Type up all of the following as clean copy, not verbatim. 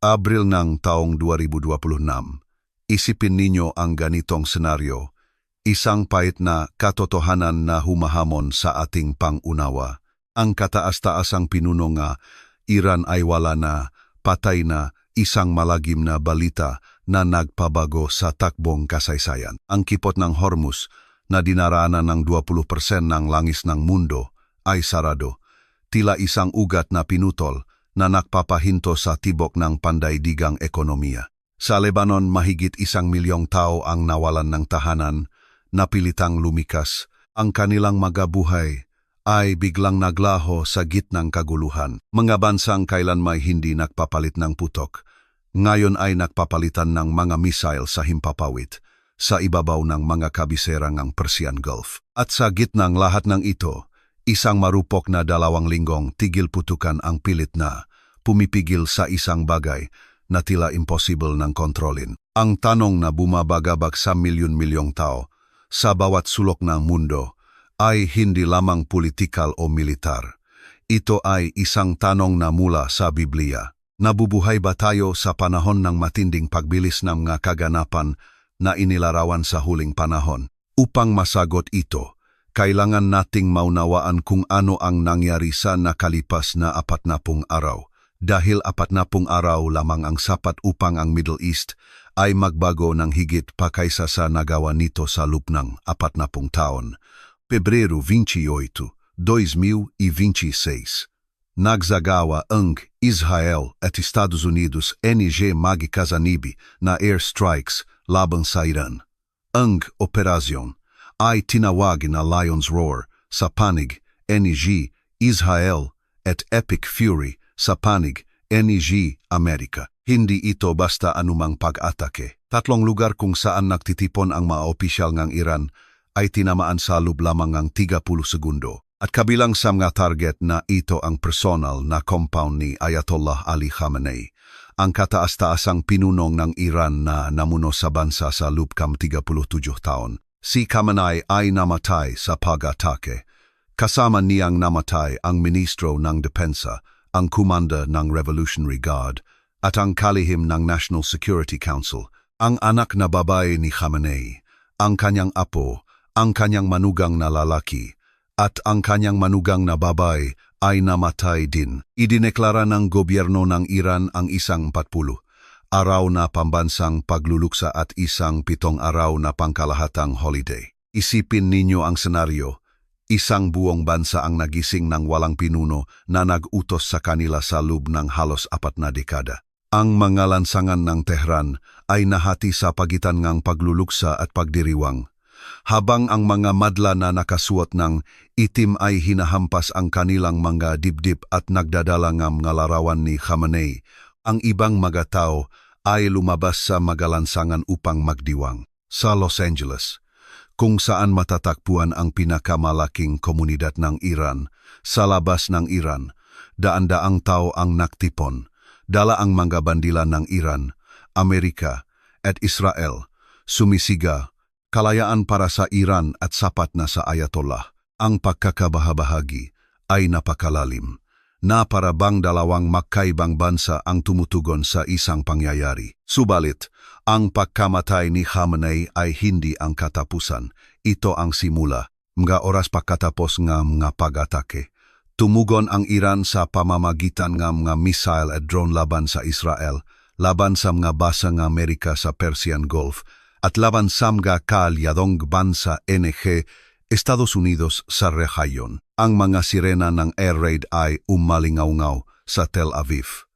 Abril ng taong 2026. Isipin ninyo ang ganitong senaryo. Isang pait na katotohanan na humahamon sa ating pangunawa. Ang kataas-taasang pinuno nga, Iran ay wala na, patay na, isang malagim na balita na nagpabago sa takbong kasaysayan. Ang kipot ng Hormuz na dinaraanan ng 20% ng langis ng mundo ay sarado. Tila isang ugat na pinutol na nagpapahinto sa tibok ng pandaigdigang ekonomiya. Sa Lebanon, mahigit 1 milyong tao ang nawalan ng tahanan, napilitang lumikas. Ang kanilang magabuhay ay biglang naglaho sa gitnang kaguluhan. Mga bansang kailanmay hindi nagpapalit ng putok, ngayon ay nagpapalitan ng mga missile sa himpapawid, sa ibabaw ng mga kabisera ng Persian Gulf. At sa gitnang lahat ng ito, isang marupok na 2 linggong tigil putukan ang pilit na pumipigil sa isang bagay na tila impossible ng kontrolin. Ang tanong na bumabagabag sa milyon-milyong tao sa bawat sulok ng mundo ay hindi lamang politikal o militar. Ito ay isang tanong na mula sa Biblia. Nabubuhay ba tayo sa panahon ng matinding pagbilis ng mga kaganapan na inilarawan sa huling panahon? Upang masagot ito, kailangan nating maunawaan kung ano ang nangyari sa nakalipas na 40 araw. Dahil 40 araw lamang ang sapat upang ang Middle East ay magbago ng higit pa kaysa sa nagawa nito sa loob ng 40 taon. Pebrero 28, 2026. Nagsagawa ang Israel at Estados Unidos ng magkasanibi na airstrikes laban sa Iran. Ang operasyon ay tinawag na Lion's Roar sa panig ng Israel at Epic Fury sa panig ng Amerika. Hindi ito basta anumang pag-atake. 3 lugar kung saan nagtitipon ang mga opisyal ng Iran ay tinamaan sa loob lamang ng 30 segundo. At kabilang sa mga target na ito ang personal na compound ni Ayatollah Ali Khamenei, ang kataas-taasang pinunong ng Iran na namuno sa bansa sa loob ng 37 taon. Si Khamenei ay namatay sa pag-atake. Kasama niyang namatay ang ministro ng Depensa, ang kumanda ng Revolutionary Guard, at ang kalihim ng National Security Council, ang anak na babae ni Khamenei, ang kanyang apo, ang kanyang manugang na lalaki, at ang kanyang manugang na babae ay namatay din. Idineklara ng gobyerno ng Iran ang isang 40 araw na pambansang pagluluksa at isang 7 araw na pangkalahatang holiday. Isipin ninyo ang senaryo. Isang buong bansa ang nagising ng walang pinuno na nag-utos sa kanila sa loob ng halos 4 na dekada. Ang mga lansangan ng Tehran ay nahati sa pagitan ng pagluluksa at pagdiriwang. Habang ang mga madla na nakasuot ng itim ay hinahampas ang kanilang mga dibdib at nagdadala ng mga larawan ni Khamenei, ang ibang mga tao ay lumabas sa magalansangan upang magdiwang. Sa Los Angeles, kung saan matatagpuan ang pinakamalaking komunidad ng Iran, sa labas ng Iran, daan-daang tao ang nagtipon, dala ang mga bandila ng Iran, Amerika at Israel, sumisiga, kalayaan para sa Iran at sapat na sa Ayatollah. Ang pagkakabahabahagi ay napakalalim, na para bang 2 magkaibang bansa ang tumutugon sa isang pangyayari. Subalit, ang pagkamatay ni Khamenei ay hindi ang katapusan. Ito ang simula. Mga oras pagkatapos ng mga pag-atake, tumugon ang Iran sa pamamagitan ng mga missile at drone laban sa Israel, laban sa mga basa ng Amerika sa Persian Gulf, at laban sa mga kaalyadong bansa ng Estados Unidos sa rehiyon. Ang mga sirena ng air raid ay umalingaw-ngaw sa Tel Aviv.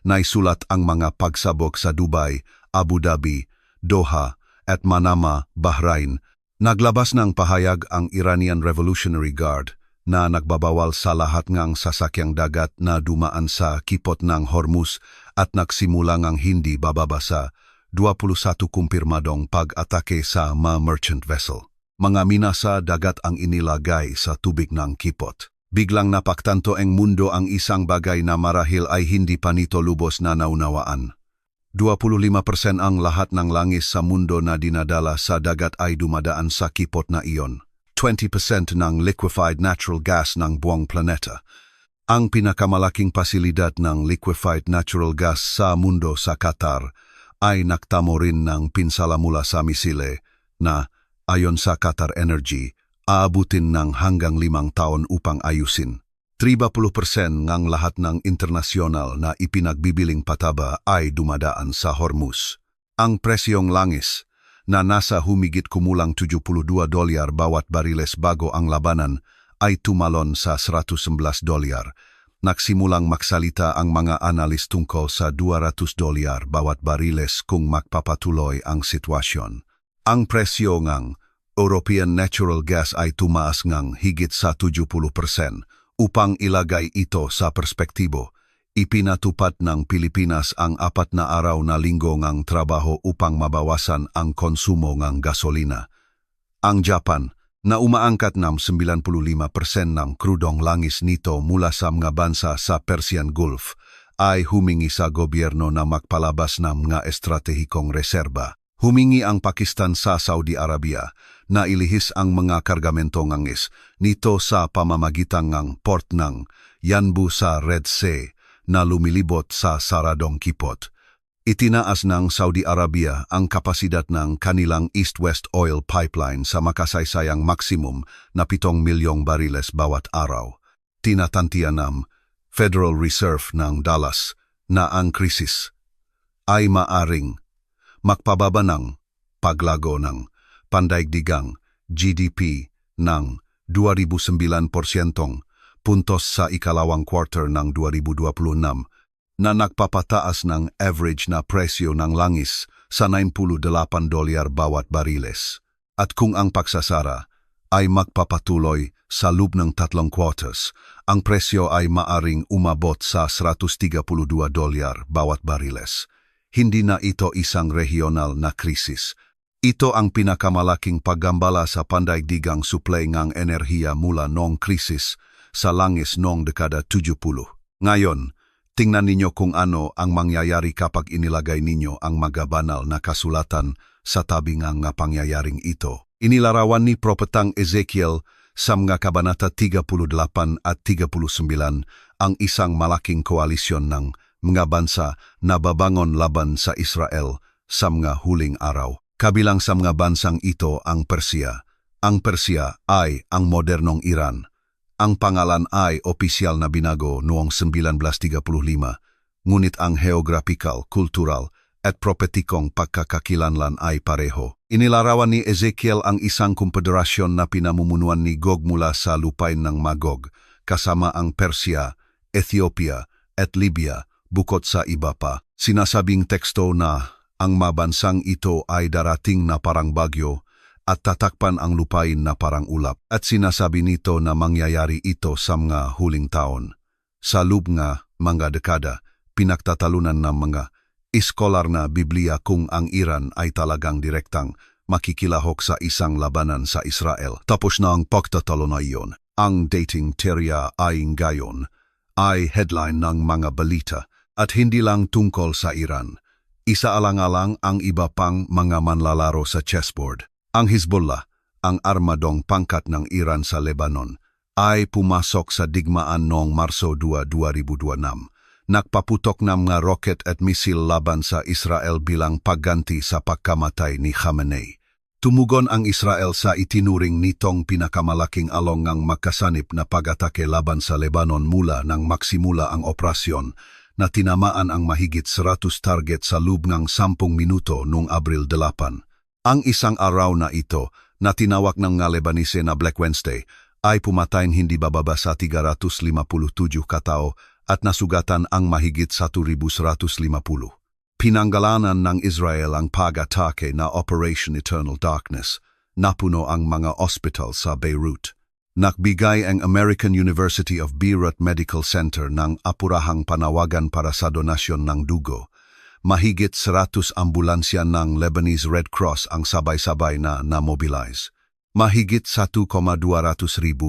Naisulat ang mga pagsabog sa Dubai, Abu Dhabi, Doha at Manama, Bahrain. Naglabas ng pahayag ang Iranian Revolutionary Guard na nagbabawal sa lahat ng sasakyang dagat na dumaan sa kipot ng Hormuz at nagsimula ng hindi bababa sa 21 kumpirmadong pag-atake sa mga merchant vessel. Mga minasa dagat ang inilagay sa tubig ng kipot. Biglang napaktanto ang mundo ang isang bagay na marahil ay hindi pa nito lubos na naunawaan. 25% ang lahat ng langis sa mundo na dinadala sa dagat ay dumadaan sa kipot na iyon. 20% ng liquefied natural gas ng buong planeta. ang pinakamalaking pasilidad ng liquefied natural gas sa mundo sa Qatar, ay naktamo rin ng pinsala mula sa misile na, ayon sa Qatar Energy, aabutin ng hanggang 5 taon upang ayusin. 30% ng lahat ng internasyonal na ipinagbibiling pataba ay dumadaan sa Hormuz. Ang presyong langis, na nasa humigit kumulang $72 bawat bariles bago ang labanan, ay tumalon sa $111. Nagsimulang magsalita ang mga analis tungkol sa $200 bawat bariles kung magpapatuloy ang sitwasyon. Ang presyo ng European natural gas ay tumaas ng higit sa 70%. Upang ilagay ito sa perspektibo, ipinatupad ng Pilipinas ang 4 na araw na linggo ng trabaho upang mabawasan ang konsumo ng gasolina. Ang Japan, na umaangkat ng 95% ng krudong langis nito mula sa mga bansa sa Persian Gulf, ay humingi sa gobyerno na magpalabas ng mga estratehikong reserba. Humingi ang Pakistan sa Saudi Arabia na ilihis ang mga kargamento ng langis nito sa pamamagitan ng port ng Yanbu sa Red Sea na lumilibot sa saradong kipot. Itinaas ng Saudi Arabia ang kapasidad ng kanilang East-West Oil Pipeline sa makasaysayang maksimum na 7 milyong bariles bawat araw. Tinatantiyan ng Federal Reserve ng Dallas na ang krisis ay maaring magpababa ng paglago ng pandaigdigang GDP ng 2.9% puntos sa ikalawang quarter ng 2026 na nagpapataas ng average na presyo ng langis sa $98 bawat bariles. At kung ang pagsasara ay magpapatuloy sa loob ng 3 quarters, ang presyo ay maaring umabot sa $132 bawat bariles. Hindi na ito isang regional na krisis. Ito ang pinakamalaking paggambala sa pandaigdigang supply ng enerhiya mula noong krisis sa langis noong dekada 70. Ngayon, tingnan ninyo kung ano ang mangyayari kapag inilagay ninyo ang magabanal na kasulatan sa tabi ng pangyayaring ito. Inilarawan ni Propetang Ezekiel sa mga kabanata 38 at 39 ang isang malaking koalisyon ng mga bansa na babangon laban sa Israel sa mga huling araw. Kabilang sa mga bansang ito ang Persia. Ang Persia ay ang modernong Iran. Ang pangalan ay opisyal na binago noong 1935, ngunit ang geographical, kultural at propetikong pagkakakilanlan ay pareho. Inilarawan ni Ezekiel ang isang kompederasyon na pinamumunuan ni Gog mula sa lupain ng Magog, kasama ang Persia, Ethiopia at Libya, bukod sa iba pa. Sinasabing teksto na ang mabansang ito ay darating na parang bagyo at tatakpan ang lupain na parang ulap. At sinasabi nito na mangyayari ito sa mga huling taon. Sa loob nga mga dekada, pinagtatalunan ng mga iskolar na Biblia kung ang Iran ay talagang direktang makikilahok sa isang labanan sa Israel. Tapos na ang pagtatalo na iyon. Ang dating terya ay ngayon ay headline ng mga balita at hindi lang tungkol sa Iran. Isaalang-alang ang iba pang mga manlalaro sa chessboard. Ang Hezbollah, ang armadong pangkat ng Iran sa Lebanon, ay pumasok sa digmaan noong Marso 2, 2026. Nagpaputok ng mga rocket at misil laban sa Israel bilang pagganti sa pagkamatay ni Khamenei. Tumugon ang Israel sa itinuring nitong pinakamalaking along ng magkasanip na pag-atake laban sa Lebanon mula nang magsimula ang operasyon na tinamaan ang mahigit 100 target sa loob ng 10 minuto noong Abril 8. Ang isang araw na ito, na tinawag ng nga Lebanese na Black Wednesday, ay pumatayin hindi bababa sa 357 katao at nasugatan ang mahigit 1,150. Pinanggalanan ng Israel ang pag-atake na Operation Eternal Darkness. Napuno ang mga ospital sa Beirut. Nagbigay ang American University of Beirut Medical Center ng apurahang panawagan para sa donasyon ng dugo. Mahigit 100 ambulansya ng Lebanese Red Cross ang sabay-sabay na namobilize. Mahigit 1,200,000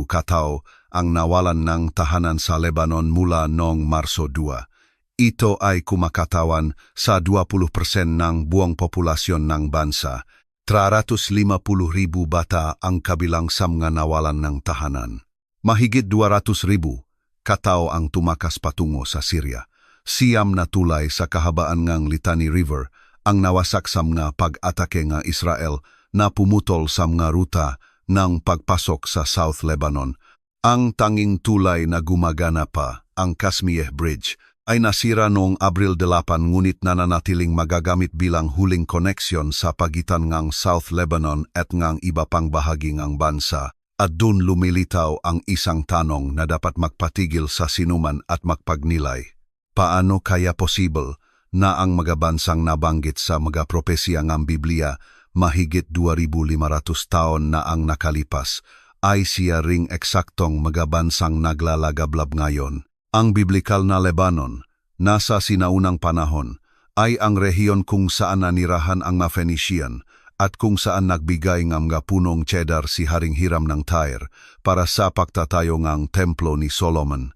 katao ang nawalan ng tahanan sa Lebanon mula noong Marso 2. Ito ay kumakatawan sa 20% ng buong populasyon ng bansa. 350,000 bata ang kabilang sa mga nawalan ng tahanan. Mahigit 200,000 katao ang tumakas patungo sa Syria. Siyam na tulay sa kahabaan ngang Litani River ang nawasak sa mga pag-atake nga Israel na pumutol sa mga ruta ng pagpasok sa South Lebanon. Ang tanging tulay na gumagana pa, ang Kasmieh Bridge, ay nasira noong Abril 8 ngunit nananatiling magagamit bilang huling koneksyon sa pagitan ngang South Lebanon at ngang iba pang bahagi ngang bansa. At dun lumilitaw ang isang tanong na dapat magpatigil sa sinuman at magpagnilay. Paano kaya possible na ang mga bansang nabanggit sa mga propesya ng Biblia mahigit 2,500 taon na ang nakalipas ay siya ring eksaktong mga bansang naglalagablab ngayon? Ang biblikal na Lebanon, nasa sinaunang panahon, ay ang rehiyon kung saan nanirahan ang mga Phoenician at kung saan nagbigay ng mga punong cedar si Haring Hiram ng Tyre para sa pagtatayo ng templo ni Solomon.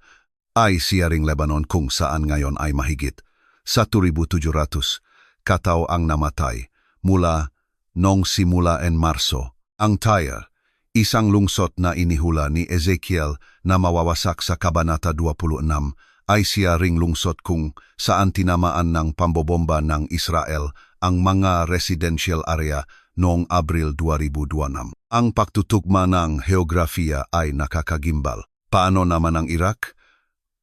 Ay siya ring Lebanon kung saan ngayon ay mahigit 1,700 katao ang namatay mula noong simula en Marso. Ang Tyre, isang lungsod na inihula ni Ezekiel na mawawasak sa Kabanata 26, ay siya ring lungsod kung saan tinamaan ng pambobomba ng Israel ang mga residential area noong Abril 2026. Ang pagtutugma ng heografiya ay nakakagimbal. Paano naman ang Iraq?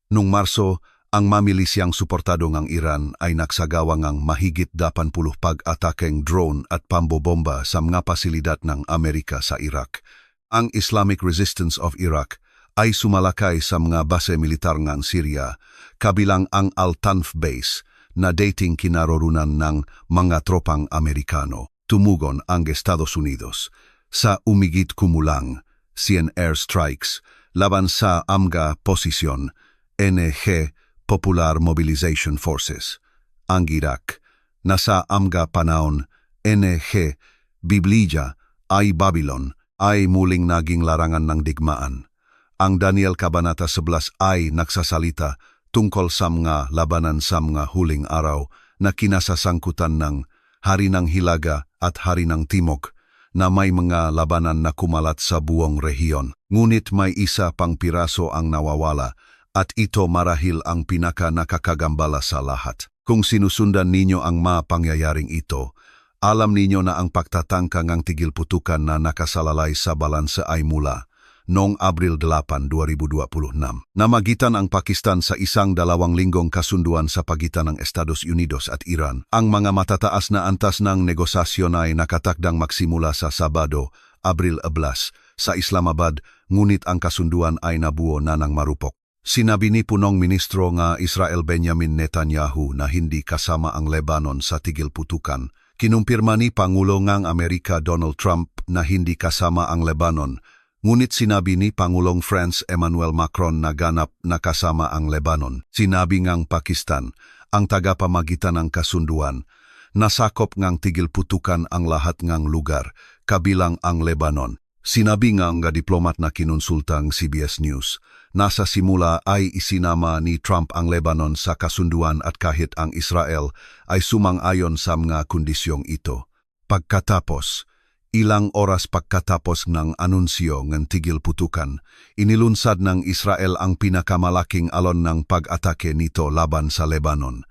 Noong Marso, ang mamilisyang suportado ng Iran ay nagsagawa ng mahigit 80 pag-atakeng drone at pambobomba sa mga pasilidad ng Amerika sa Iraq. Ang Islamic Resistance of Iraq ay sumalakay sa mga base militar ng Syria, kabilang ang Al-Tanf Base na dating kinaroroonan ng mga tropang Amerikano. Tumugon ang Estados Unidos sa umigit kumulang 100 airstrikes laban sa mga posisyon NG Popular Mobilization Forces. Ang Iraq, nasa mga panahon NG Biblia ay Babylon, ay muling naging larangan ng digmaan. Ang Daniel Kabanata 11 ay nagsasalita tungkol sa mga labanan sa mga huling araw na kinasasangkutan ng Hari ng Hilaga at Hari ng Timog na may mga labanan na kumalat sa buong rehiyon. Ngunit may isa pang piraso ang nawawala at ito marahil ang pinaka-nakakagambala sa lahat. Kung sinusundan ninyo ang mga pangyayaring ito, alam ninyo na ang pagtatangka ng tigil-putukan na nakasalalay sa balanse ay mula noong Abril 8, 2026. Namagitan ang Pakistan sa isang 2 linggong kasunduan sa pagitan ng Estados Unidos at Iran. Ang mga matataas na antas ng negosasyon ay nakatakdang magsimula sa Sabado, Abril 11, sa Islamabad, ngunit ang kasunduan ay nabuo na ng marupok. Sinabi ni punong ministro nga Israel Benjamin Netanyahu na hindi kasama ang Lebanon sa tigil-putukan. Kinumpirma ni Pangulo ngang Amerika Donald Trump na hindi kasama ang Lebanon, ngunit sinabi ni Pangulong France Emmanuel Macron na ganap na kasama ang Lebanon. Sinabi ngang Pakistan, ang tagapamagitan ng kasunduan, nasakop ngang tigil-putukan ang lahat ngang lugar, kabilang ang Lebanon. Sinabi ngang diplomat na kinonsultang CBS News, nasa simula ay isinama ni Trump ang Lebanon sa kasunduan at kahit ang Israel ay sumang-ayon sa mga kondisyong ito. Pagkatapos, ilang oras pagkatapos ng anunsyo ng tigil-putukan, inilunsad ng Israel ang pinakamalaking alon ng pag-atake nito laban sa Lebanon.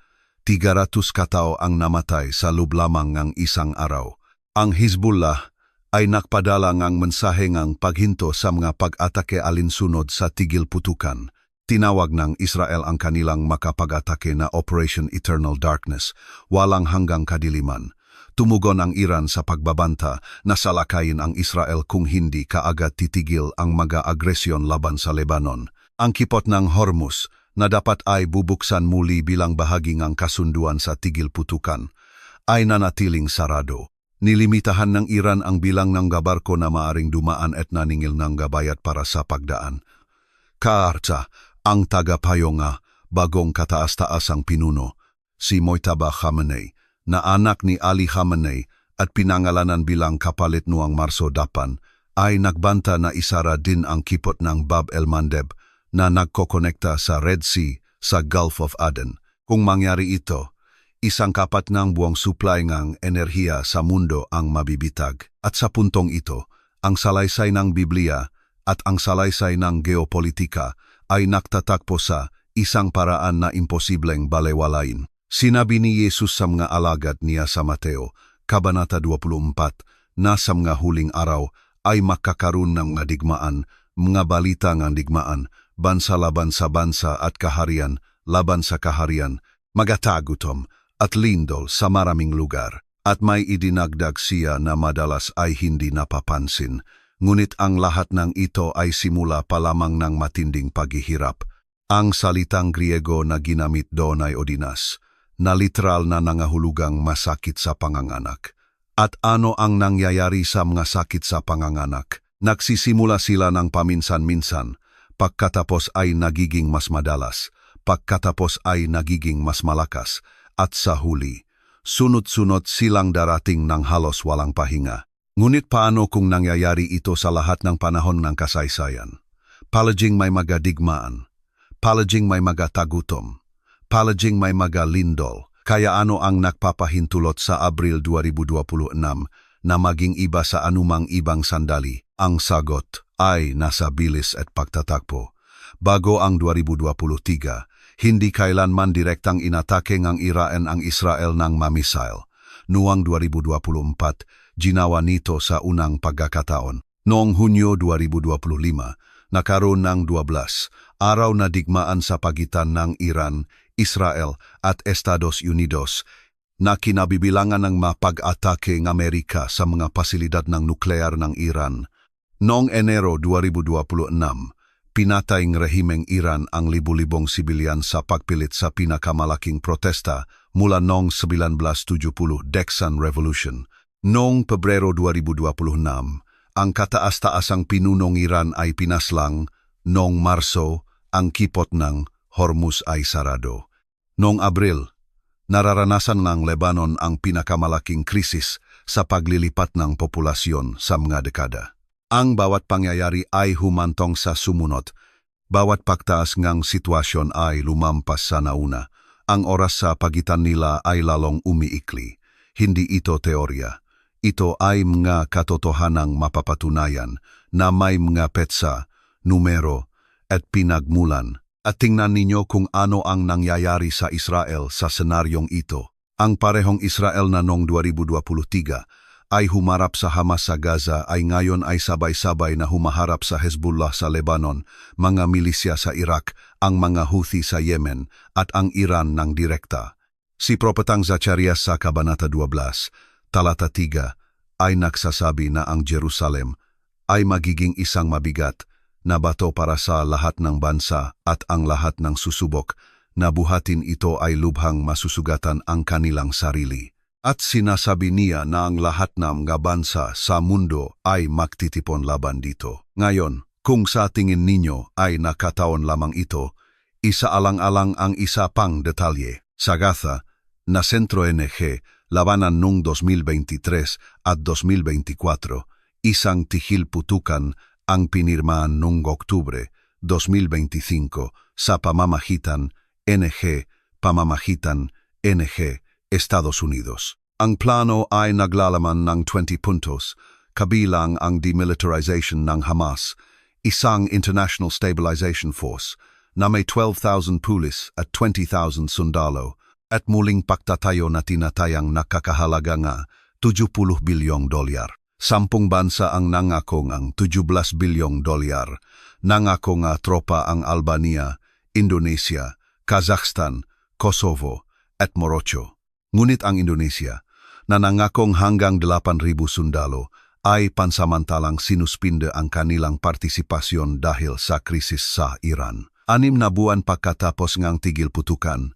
300 katao ang namatay sa loob lamang ng isang araw. Ang Hezbollah ay nakpadala ng mensahe ng paghinto sa mga pag-atake alinsunod sa tigil-putukan. Tinawag ng Israel ang kanilang makapag-atake na Operation Eternal Darkness, walang hanggang kadiliman. Tumugon ang Iran sa pagbabanta na salakayin ang Israel kung hindi kaagad titigil ang mga agresyon laban sa Lebanon. Ang kipot ng Hormuz na dapat ay bubuksan muli bilang bahagi ng kasunduan sa tigil-putukan ay nanatiling sarado. Nilimitahan ng Iran ang bilang ng barko na maaring dumaan at naningil ng gabayat para sa pagdaan. Kaarta, ang tagapayo nga bagong kataas-taasang pinuno, si Mojtaba Khamenei, na anak ni Ali Khamenei at pinangalanan bilang kapalit noong Marso 8, ay nagbanta na isara din ang kipot ng Bab el-Mandeb na nagkokonekta sa Red Sea sa Gulf of Aden. Kung mangyari ito, isang kapat ng buong supply ng enerhiya sa mundo ang mabibitag. At sa puntong ito, ang salaysay ng Biblia at ang salaysay ng geopolitika ay naktatakpo sa isang paraan na imposibleng balewalain. Sinabi ni Jesus sa mga alagad niya sa Mateo, Kabanata 24, na sa mga huling araw ay makakaroon ng mga digmaan, mga balita ng digmaan, bansa laban sa bansa at kaharian laban sa kaharian, magatagutom at lindol sa maraming lugar. At may idinagdag siya na madalas ay hindi napapansin, ngunit ang lahat ng ito ay simula pa lamang ng matinding paghihirap. Ang salitang Griego na ginamit doon ay odinas, na literal na nangahulugang masakit sa panganganak. At ano ang nangyayari sa mga sakit sa panganganak? Nagsisimula sila ng paminsan-minsan, pagkatapos ay nagiging mas madalas, pagkatapos ay nagiging mas malakas, at sa huli, sunod-sunod silang darating ng halos walang pahinga. Ngunit paano kung nangyayari ito sa lahat ng panahon ng kasaysayan? Palaging may magadigmaan, palaging may magatagutom, palaging may magalindol. Kaya ano ang nagpapahintulot sa Abril 2026 na maging iba sa anumang ibang sandali? Ang sagot ay nasa bilis at pagtatakbo. Bago ang 2023, hindi kailanman direktang inatake ng Iran ang Israel ng mamisail. Noong 2024, ginawa nito sa unang pagkakataon. Noong Hunyo 2025, nakaroon ng 12 araw na digmaan sa pagitan ng Iran, Israel at Estados Unidos na kinabibilangan ng mapag-atake ng Amerika sa mga pasilidad ng nuklear ng Iran. Noong Enero 2026, pinatay ng rehimeng Iran ang libu-libong sibilyan sa pagpilit sa pinakamalaking protesta mula noong 1970 Deccan Revolution. Noong Pebrero 2026, ang kataas-taasang pinunong Iran ay pinaslang. Noong Marso, ang kipot ng Hormuz ay sarado. Noong Abril, nararanasan ng Lebanon ang pinakamalaking krisis sa paglilipat ng populasyon sa mga dekada. Ang bawat pangyayari ay humantong sa sumunod. Bawat pagtaas ng sitwasyon ay lumampas sa nauna. Ang oras sa pagitan nila ay lalong umiikli. Hindi ito teorya. Ito ay mga katotohanang mapapatunayan na may mga petsa, numero at pinagmulan. At tingnan ninyo kung ano ang nangyayari sa Israel sa senaryong ito. Ang parehong Israel na noong 2023 ay humarap sa Hamas sa Gaza ay ngayon ay sabay-sabay na humaharap sa Hezbollah sa Lebanon, mga milisya sa Iraq, ang mga Houthi sa Yemen at ang Iran ng direkta. Si Propetang Zacarias sa Kabanata 12, talata 3 ay nagsasabi na ang Jerusalem ay magiging isang mabigat na bato para sa lahat ng bansa at ang lahat ng susubok na buhatin ito ay lubhang masusugatan ang kanilang sarili. At sinasabi niya na ang lahat ng mga bansa sa mundo ay magtitipon laban dito. Ngayon, kung sa tingin ninyo ay nakataon lamang ito, isaalang-alang ang isa pang detalye. Sa Gaza, na Sentro NG, labanan noong 2023 at 2024, isang tihil putukan ang pinirmaan noong Oktubre 2025 sa pamamagitan NG, Estados Unidos. Ang plano ay naglalaman ng 20 puntos, kabilang ang demilitarization ng Hamas, isang International Stabilization Force na may 12,000 pulis at 20,000 sundalo at muling pagtatayo na tinatayang nakakahalaga nga $70 bilyong. 10 bansa ang nangako ang $17 bilyong. Nangako nga tropa ang Albania, Indonesia, Kazakhstan, Kosovo at Morocco. Ngunit ang Indonesia, na nangakong hanggang 8,000 sundalo, ay pansamantalang sinuspinde ang kanilang partisipasyon dahil sa krisis sa Iran. 6 na buwan pagkatapos ngang tigil putukan,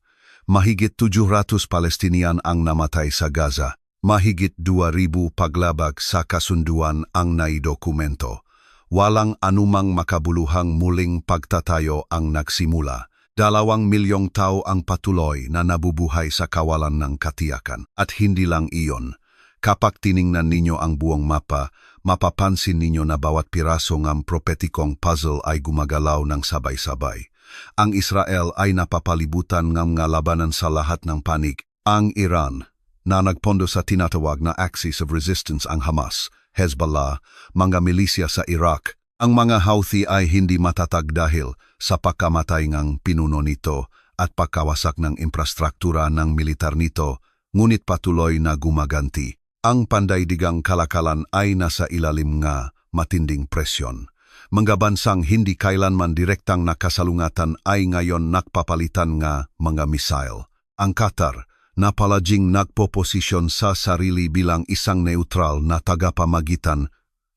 mahigit 700 Palestinian ang namatay sa Gaza. Mahigit 2,000 paglabag sa kasunduan ang naidokumento. Walang anumang makabuluhang muling pagtatayo ang nagsimula. 2 milyong tao ang patuloy na nabubuhay sa kawalan ng katiyakan. At hindi lang iyon. Kapag tiningnan ninyo ang buong mapa, mapapansin ninyo na bawat piraso ng propetikong puzzle ay gumagalaw ng sabay-sabay. Ang Israel ay napapalibutan ng mga labanan sa lahat ng panig. Ang Iran, na nagpondo sa tinatawag na Axis of Resistance ang Hamas, Hezbollah, mga milisya sa Iraq, Ang mga Houthi ay hindi matatag dahil sa pagkamatay ng pinuno nito at pagkawasak ng infrastruktura ng militar nito, ngunit patuloy na gumaganti. Ang pandaigdigang kalakalan ay nasa ilalim nga matinding presyon. Mga bansang hindi kailanman direktang nakasalungatan ay ngayon nakpapalitan nga mga missile. Ang Qatar, na palaging nagpoposisyon sa sarili bilang isang neutral na tagapamagitan,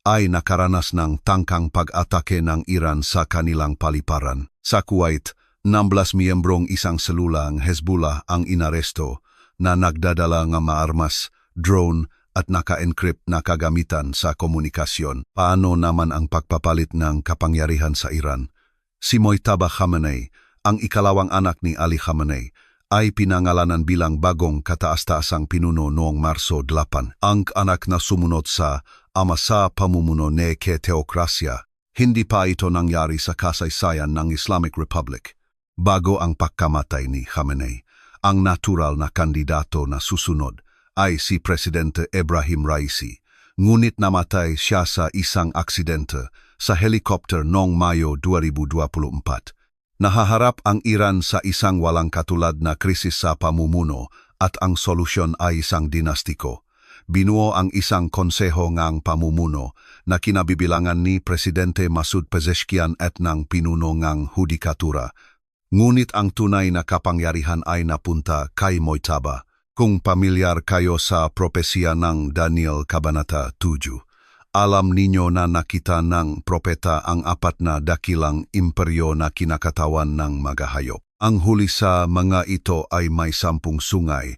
ay nakaranas ng tangkang pag-atake ng Iran sa kanilang paliparan. Sa Kuwait, 16 miyembrong isang selula ng Hezbollah ang inaresto na nagdadala ng maarmas, drone at naka-encrypt na kagamitan sa komunikasyon. Paano naman ang pagpapalit ng kapangyarihan sa Iran? Si Mojtaba Khamenei, ang ikalawang anak ni Ali Khamenei, ay pinangalanan bilang bagong kataas-taasang pinuno noong Marso 8. Ang anak na sumunod sa ama sa pamumuno ni teokrasya. Hindi pa ito nangyari sa kasaysayan ng Islamic Republic. Bago ang pagkamatay ni Khamenei, ang natural na kandidato na susunod ay si Presidente Ebrahim Raisi. Ngunit namatay siya sa isang aksidente sa helicopter noong Mayo 2024. Nahaharap ang Iran sa isang walang katulad na krisis sa pamumuno at ang solusyon ay isang dinastiko. Binuo ang isang konseho ngang pamumuno na kinabibilangan ni Presidente Masoud Pezeshkian at ng pinuno ngang hudikatura. Ngunit ang tunay na kapangyarihan ay napunta kay Mojtaba. Kung pamilyar kayo sa propesya ng Daniel Kabanata 7, alam ninyo na nakita ng propeta ang apat na dakilang imperyo na kinakatawan ng mga hayop. Ang huli sa mga ito ay may 10 sungay,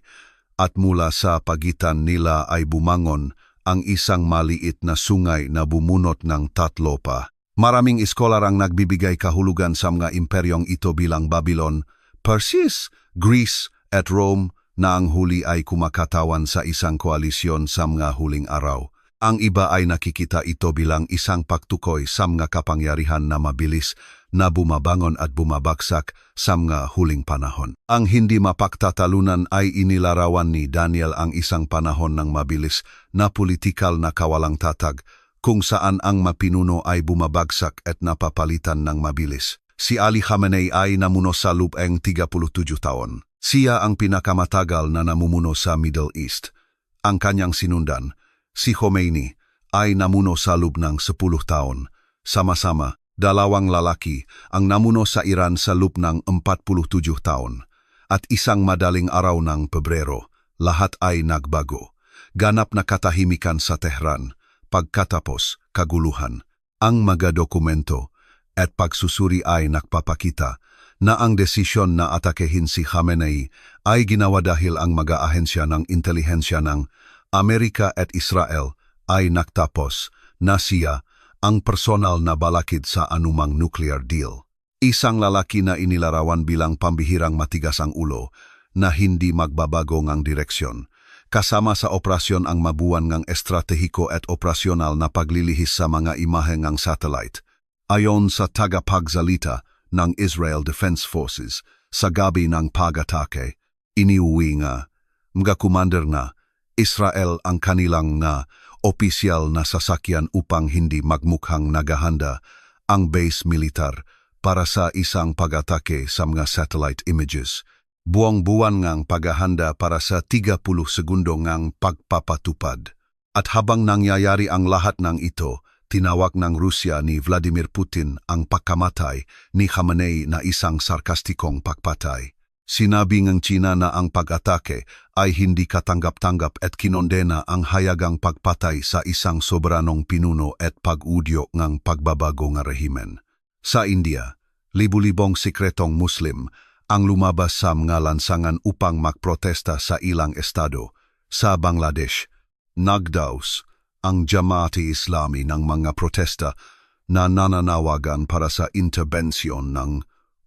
at mula sa pagitan nila ay bumangon ang isang maliit na sungay na bumunot ng 3 pa. Maraming iskolar ang nagbibigay kahulugan sa mga imperyong ito bilang Babylon, Persis, Greece at Rome, na ang huli ay kumakatawan sa isang koalisyon sa mga huling araw. Ang iba ay nakikita ito bilang isang pagtukoy sa mga kapangyarihan na mabilis na bumabangon at bumabagsak sa mga huling panahon. Ang hindi mapagtatalunan ay inilarawan ni Daniel ang isang panahon ng mabilis na politikal na kawalang tatag kung saan ang mapinuno ay bumabagsak at napapalitan ng mabilis. Si Ali Khamenei ay namuno sa lupeng 37 taon. Siya ang pinakamatagal na namumuno sa Middle East. Ang kanyang sinundan, si Khomeini, ay namuno sa loob ng 10 taon. Sama-sama, 2 lalaki ang namuno sa Iran sa loob ng 47 taon. At isang madaling araw ng Pebrero, lahat ay nagbago. Ganap na katahimikan sa Tehran, pagkatapos kaguluhan. Ang mga dokumento at pagsusuri ay nagpapakita na ang desisyon na atakehin si Khamenei ay ginawa dahil ang mga ahensya ng intelihensya ng Amerika at Israel ay nagtapos na siya ang personal na balakid sa anumang nuclear deal. Isang lalaki na inilarawan bilang pambihirang matigas ang ulo na hindi magbabago ngang direksyon. Kasama sa operasyon ang mabuwan ngang estratehiko at operasyonal na paglilihis sa mga imahe ngang satellite. Ayon sa tagapagsalita ng Israel Defense Forces, sa gabi ng pag-atake, iniuwi nga, mga commander na, Israel ang kanilang nga opisyal na sasakyan upang hindi magmukhang naghahanda ang base militar para sa isang pag-atake sa mga satellite images. Buwang-buwan ngang paghahanda para sa 30 segundo ngang pagpapatupad. At habang nangyayari ang lahat ng ito, tinawag ng Rusya ni Vladimir Putin ang pagkamatay ni Khamenei na isang sarkastikong pagpatay. Sinabi ng China na ang pag-atake ay hindi katanggap-tanggap at kinondena ang hayagang pagpatay sa isang soberanong pinuno at pag-udyo ng pagbabago ng rehimen. Sa India, libu-libong sikretong Muslim ang lumabas sa mga lansangan upang magprotesta sa ilang estado. Sa Bangladesh, nagdaos ang Jamaati Islami ng mga protesta na nananawagan para sa interbensyon ng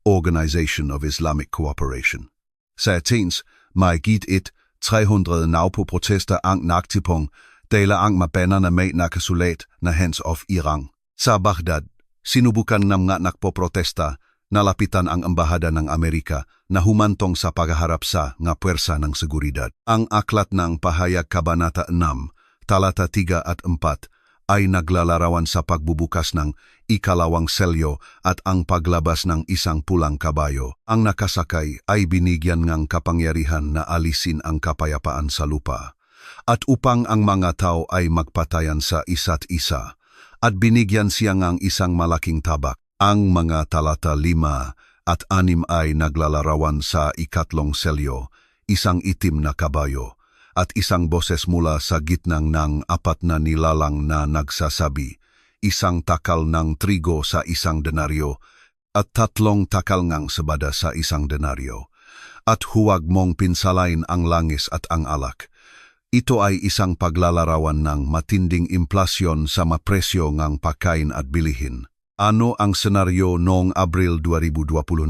Organization of Islamic Cooperation. Sa Athens, may git 300 na protester ang nagtipong dahil ang mapena na may nakasulat na Hands of Iran. Sa Baghdad, sinubukan ng mga nagpoprotesta na lapitan ang embahada ng Amerika na humantong sa pagharap sa nga puwersa ng seguridad. Ang aklat ng Pahayag Kabanata 6, talata 3 at 4 ay naglalarawan sa pagbubukas ng ikalawang selyo at ang paglabas ng isang pulang kabayo. Ang nakasakay ay binigyan ng kapangyarihan na alisin ang kapayapaan sa lupa. At upang ang mga tao ay magpatayan sa isa't isa, at binigyan siya ng isang malaking tabak. Ang mga talata 5 at 6 ay naglalarawan sa ikatlong selyo, isang itim na kabayo, at isang boses mula sa gitnang ng 4 na nilalang na nagsasabi, isang takal ng trigo sa isang denaryo, at 3 takal ngang sebada sa isang denaryo. At huwag mong pinsalain ang langis at ang alak. Ito ay isang paglalarawan ng matinding inflasyon sa mapresyo ng pagkain at bilihin. Ano ang senaryo noong Abril 2026?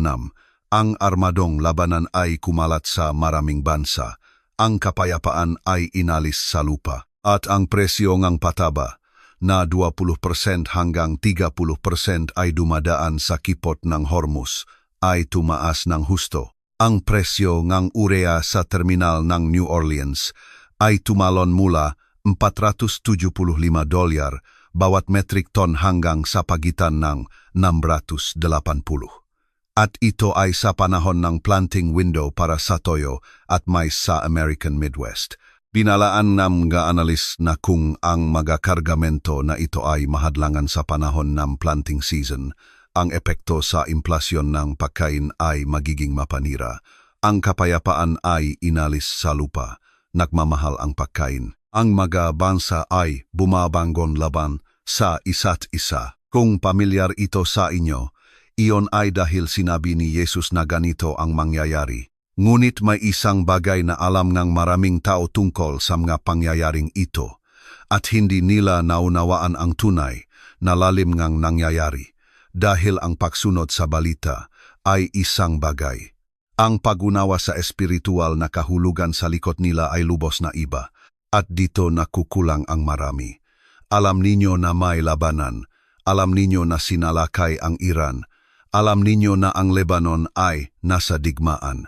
Ang armadong labanan ay kumalat sa maraming bansa. Ang kapayapaan ay inalis sa lupa. At ang presyo ng pataba na 20% hanggang 30% ay dumadaan sa kipot ng Hormuz ay tumaas ng husto. Ang presyo ng urea sa terminal ng New Orleans ay tumalon mula $475 bawat metric ton hanggang sa pagitan ng 680. At ito ay sa panahon ng planting window para sa toyo at mais sa American Midwest. Binalaan ng mga analis na kung ang mga kargamento na ito ay mahadlangan sa panahon ng planting season, ang epekto sa inflasyon ng pagkain ay magiging mapanira. Ang kapayapaan ay inalis sa lupa. Nagmamahal ang pagkain. Ang mga bansa ay bumabangon laban sa isa't isa. Kung pamilyar ito sa inyo, iyon ay dahil sinabi ni Jesus na ganito ang mangyayari. Ngunit may isang bagay na alam ng maraming tao tungkol sa mga pangyayaring ito, at hindi nila naunawaan ang tunay na lalim ngang nangyayari, dahil ang pagsunod sa balita ay isang bagay. Ang pag-unawa sa espiritual na kahulugan sa likod nila ay lubos na iba, at dito nakukulang ang marami. Alam ninyo na may labanan, alam ninyo na sinalakay ang Iran, alam ninyo na ang Lebanon ay nasa digmaan.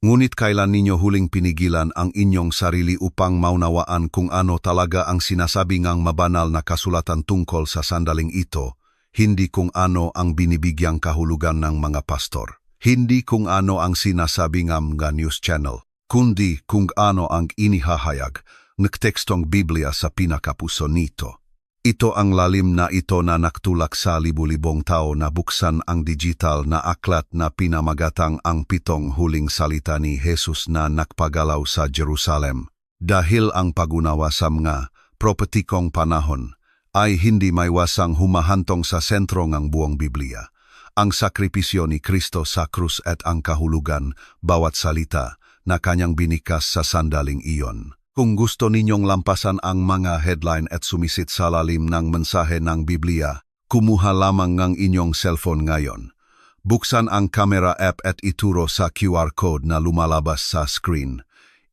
Ngunit kailan ninyo huling pinigilan ang inyong sarili upang maunawaan kung ano talaga ang sinasabi ngang mabanal na kasulatan tungkol sa sandaling ito, hindi kung ano ang binibigyang kahulugan ng mga pastor. Hindi kung ano ang sinasabi ng mga news channel, kundi kung ano ang inihahayag ng tekstong Biblia sa pinakapuso nito. Ito ang lalim na ito na naktulak sa libu-libong tao na buksan ang digital na aklat na pinamagatang ang 7 huling salita ni Jesus na nakpagalaw sa Jerusalem. Dahil ang pag-unawa sa mga prophetikong panahon ay hindi maiwasang humahantong sa sentro ng buong Biblia. Ang sakripisyo ni Kristo sa krus at ang kahulugan bawat salita na kanyang binikas sa sandaling iyon. Kung gusto ninyong lampasan ang mga headline at sumisit sa lalim ng mensahe ng Biblia, kumuha lamang ng inyong cellphone ngayon. Buksan ang camera app at ituro sa QR code na lumalabas sa screen.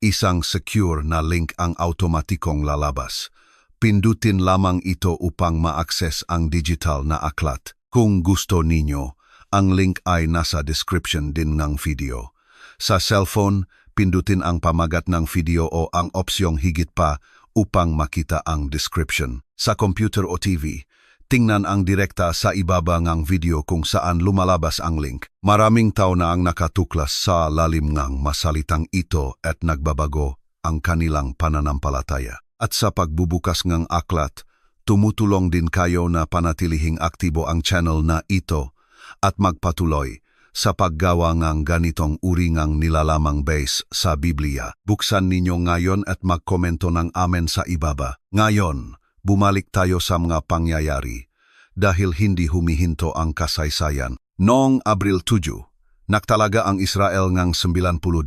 Isang secure na link ang automatikong lalabas. Pindutin lamang ito upang ma-access ang digital na aklat. Kung gusto ninyo, ang link ay nasa description din ng video. Sa cellphone, pindutin ang pamagat ng video o ang opsyong higit pa upang makita ang description. Sa computer o TV, tingnan ang direkta sa ibaba ng video kung saan lumalabas ang link. Maraming tao na ang nakatuklas sa lalim ng masalitang ito at nagbabago ang kanilang pananampalataya. At sa pagbubukas ng aklat, tumutulong din kayo na panatilihing aktibo ang channel na ito at magpatuloy sa paggawa ng ganitong uri ng nilalamang base sa Biblia. Buksan ninyo ngayon at magkomento ng amen sa ibaba. Ngayon, bumalik tayo sa mga pangyayari dahil hindi humihinto ang kasaysayan. Noong Abril 7, naktalaga ang Israel ng 98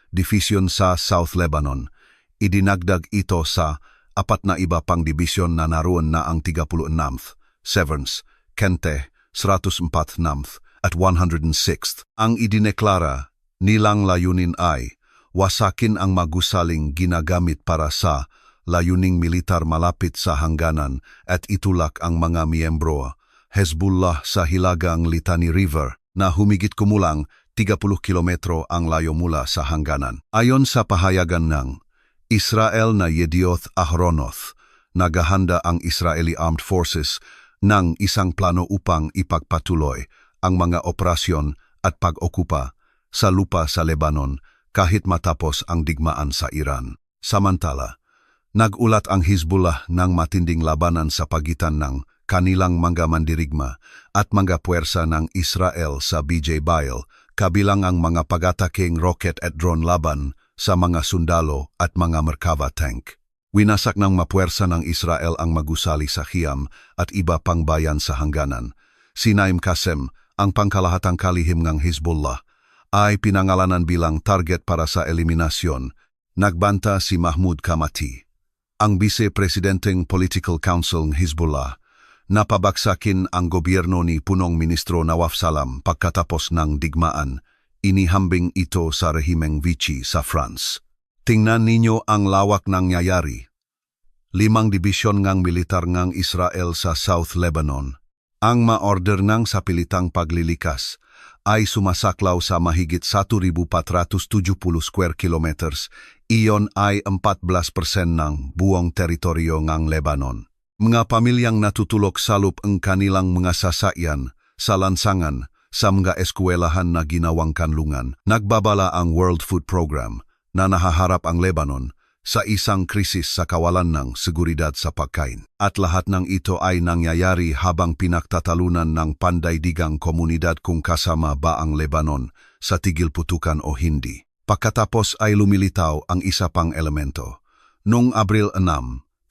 division sa South Lebanon. Idinagdag ito sa 4 na iba pang dibisyon na naroon na ang 39th, 7th, Kente, 104th at 106th. Ang idineklara nilang layunin ay wasakin ang magusaling ginagamit para sa layuning militar malapit sa hangganan at itulak ang mga miyembro Hezbollah sa hilagang Litani River na humigit kumulang 30 kilometro ang layo mula sa hangganan. Ayon sa pahayagan ng Israel na Yedioth Ahronoth, nagahanda ang Israeli Armed Forces ng isang plano upang ipagpatuloy ang mga operasyon at pag-okupa sa lupa sa Lebanon kahit matapos ang digmaan sa Iran. Samantala, nagulat ang Hezbollah ng matinding labanan sa pagitan ng kanilang mga mandirigma at mga puwersa ng Israel sa BJ Baal, kabilang ang mga pag-ataking rocket at drone laban sa mga sundalo at mga Merkava tank. Winasak ng mapuwersa ng Israel ang magusali sa Khiam at iba pang bayan sa hangganan. Si Naim Qasem, ang pangkalahatang kalihim ng Hezbollah, ay pinangalanan bilang target para sa eliminasyon. Nagbanta si Mahmoud Kamati, ang Vice-Presidenteng Political Council ng Hezbollah, napabagsakin ang gobyerno ni Punong Ministro Nawaf Salam pagkatapos ng digmaan. Inihambing ito sa rehimeng Vichy sa France. Tingnan ninyo ang lawak ng nangyayari. 5 dibisyon ng militar ng Israel sa South Lebanon. Ang ma-order ng sapilitang paglilikas ay sumasaklaw sa mahigit 1,470 square kilometers. Iyon ay 14% ng buong teritoryo ng Lebanon. Mga pamilyang natutulog salop ang kanilang mga sasakyan sa lansangan sa mga eskwelahan na ginawang kanlungan. Nagbabala ang World Food Program na nahaharap ang Lebanon sa isang krisis sa kawalan ng seguridad sa pagkain. At lahat ng ito ay nangyayari habang pinagtatalunan ng pandaigdigang komunidad kung kasama ba ang Lebanon sa tigil putukan o hindi. Pagkatapos ay lumilitaw ang isa pang elemento. Noong Abril 6,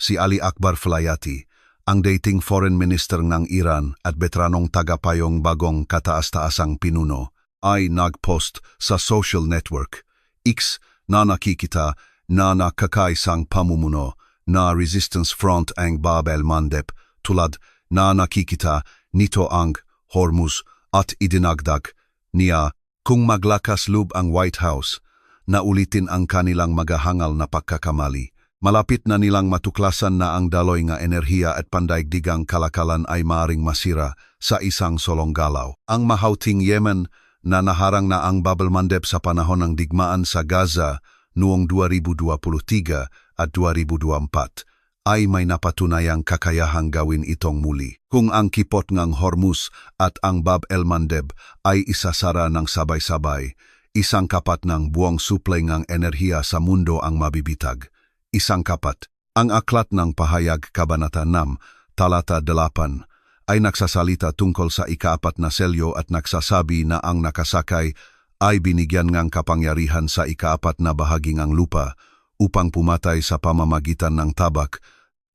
si Ali Akbar Falayati, ang dating foreign minister ng Iran at veteranong tagapayong bagong kataas-taasang pinuno, ay nagpost sa social network X na nakikita na nakakaisang pamumuno na Resistance Front ang Bab el-Mandeb tulad na nakikita nito ang Hormuz at idinagdag niya kung maglakas loob ang White House na ulitin ang kanilang magahangal na pagkakamali. Malapit na nilang matuklasan na ang daloy nga enerhiya at pandaigdigang kalakalan ay maaring masira sa isang solong galaw. Ang mahauting Yemen na naharang na ang Bab el-Mandeb sa panahon ng digmaan sa Gaza noong 2023 at 2024 ay may napatunayang kakayahang gawin itong muli. Kung ang kipot ng Hormuz at ang Bab el-Mandeb ay isasara ng sabay-sabay, isang kapat ng buong supply ng enerhiya sa mundo ang mabibitag. Isang kapat. Ang aklat ng pahayag Kabanata 6, Talata 8, ay nagsasalita tungkol sa ika-4 na selyo at nagsasabi na ang nakasakay ay binigyan ng kapangyarihan sa ika-4 na bahaging ang lupa upang pumatay sa pamamagitan ng tabak,